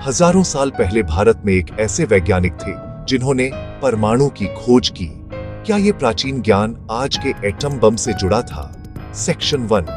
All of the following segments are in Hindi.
हजारों साल पहले भारत में एक ऐसे वैज्ञानिक थे जिन्होंने परमाणु की खोज की। क्या ये प्राचीन ज्ञान आज के एटम बम से जुड़ा था? सेक्शन 1,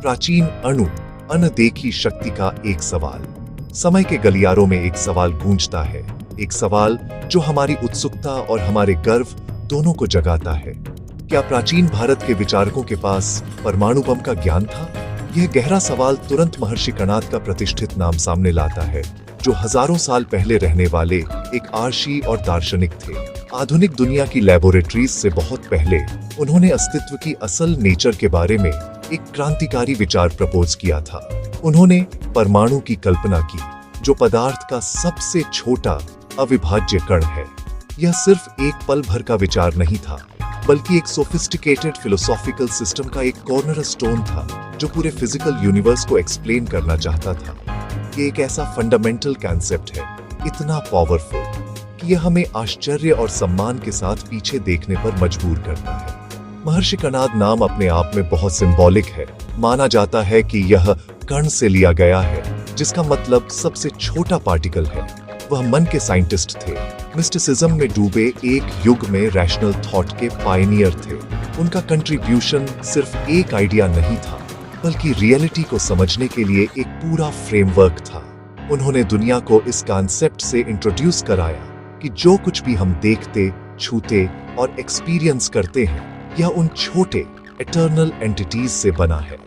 प्राचीन अणु, अनदेखी शक्ति का एक सवाल। समय के गलियारों में एक सवाल गूंजता है, एक सवाल जो हमारी उत्सुकता और हमारे गर्व दोनों को जगाता है। क्या प्राचीन भारत के विचारकों के पास परमाणु बम का ज्ञान था? यह गहरा सवाल तुरंत महर्षि कणाद का प्रतिष्ठित नाम सामने लाता है, जो हजारों साल पहले रहने वाले एक आर्षी और दार्शनिक थे। आधुनिक दुनिया की लैबोरेटरीज से बहुत पहले उन्होंने अस्तित्व की असल नेचर के बारे में एक क्रांतिकारी विचार प्रपोज किया था। उन्होंने परमाणु की कल्पना की, जो पदार्थ का सबसे छोटा अविभाज्य कण है। यह सिर्फ एक पल भर का विचार नहीं था, बल्कि एक सोफिस्टिकेटेड फिलोसॉफिकल सिस्टम का एक कॉर्नरस्टोन था, जो पूरे फिजिकल यूनिवर्स को एक्सप्लेन करना चाहता था। ये एक ऐसा फंडामेंटल कॉन्सेप्ट है, इतना पावरफुल कि यह हमें आश्चर्य और सम्मान के साथ पीछे देखने पर मजबूर करता है। महर्षि कणाद नाम अपने आप में बहुत सिंबॉलिक है। माना जाता है कि यह कण से लिया गया है, जिसका मतलब सबसे छोटा पार्टिकल है। वह मन के साइंटिस्ट थे, मिस्टिसिज्म में डूबे एक युग में रैशनल थॉट के पायनियर थे। उनका कंट्रीब्यूशन सिर्फ एक आइडिया नहीं था, बल्कि रियलिटी को समझने के लिए एक पूरा फ्रेमवर्क था। उन्होंने दुनिया को इस कॉन्सेप्ट से इंट्रोड्यूस कराया कि जो कुछ भी हम देखते, छूते और एक्सपीरियंस करते हैं, यह उन छोटे एटर्नल एंटिटीज से बना है।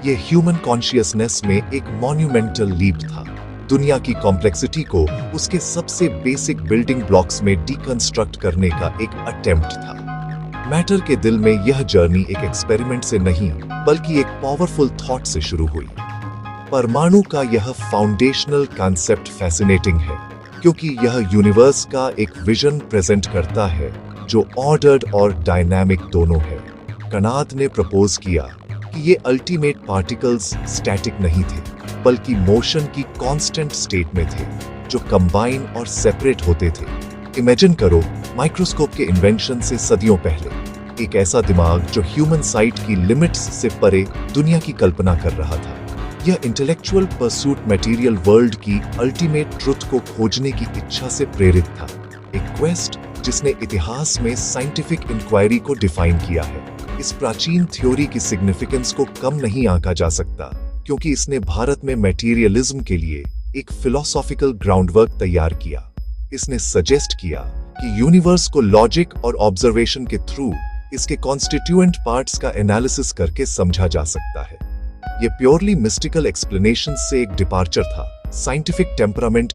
यह ह्यूमन कॉन्शियसनेस में एक मॉन्यूमेंटल लीप था। दुनिया की कॉम्प्लेक्सिटी को उसके सबसे बेसिक बिल्डिंग ब्लॉक्स में डिकंस्ट्रक्ट करने का एक अटेम्प्ट था। मैटर के दिल में यह जर्नी एक एक्सपेरिमेंट से नहीं, बल्कि एक पावरफुल थॉट से शुरू हुई। परमाणु का यह फाउंडेशनल कॉन्सेप्ट फैसिनेटिंग है, क्योंकि यह यूनिवर्स का एक विजन प्रेजेंट करता है जो ऑर्डर्ड और डायनामिक दोनों है। कणाद ने प्रपोज किया कि ये अल्टीमेट पार्टिकल्स स्टैटिक नहीं थे, बल्कि मोशन की कांस्टेंट स्टेट में थे, जो कंबाइन और सेपरेट होते थे। इमेजिन करो, माइक्रोस्कोप के इन्वेंशन से सदियों पहले एक ऐसा दिमाग जो ह्यूमन साइट की लिमिट्स से परे दुनिया की कल्पना कर रहा था। यह इंटेलेक्चुअल परसूट मटेरियल वर्ल्ड की अल्टीमेट ट्रुथ को खोजने की इच्छा से प्रेरित था। एक क्वेस्ट जिसने इतिहास में साइंटिफिक इंक्वायरी को डिफाइन किया है। इस प्राचीन थ्योरी की सिग्निफिकेंस को कम नहीं आंका जा सकता, क्योंकि इसने भारत में मटेरियलिज्म के लिए एक फिलोसॉफिकल ग्राउंडवर्क तैयार किया। इसने सजेस्ट किया कि यूनिवर्स को लॉजिक और ऑब्जर्वेशन के थ्रू इसके कॉन्स्टिट्यूएंट पार्ट्स का एनालिसिस करके समझा जा सकता है। यह प्योरली मिस्टिकल एक्सप्लेनेशन से एक डिपार्चर था। Scientific temperament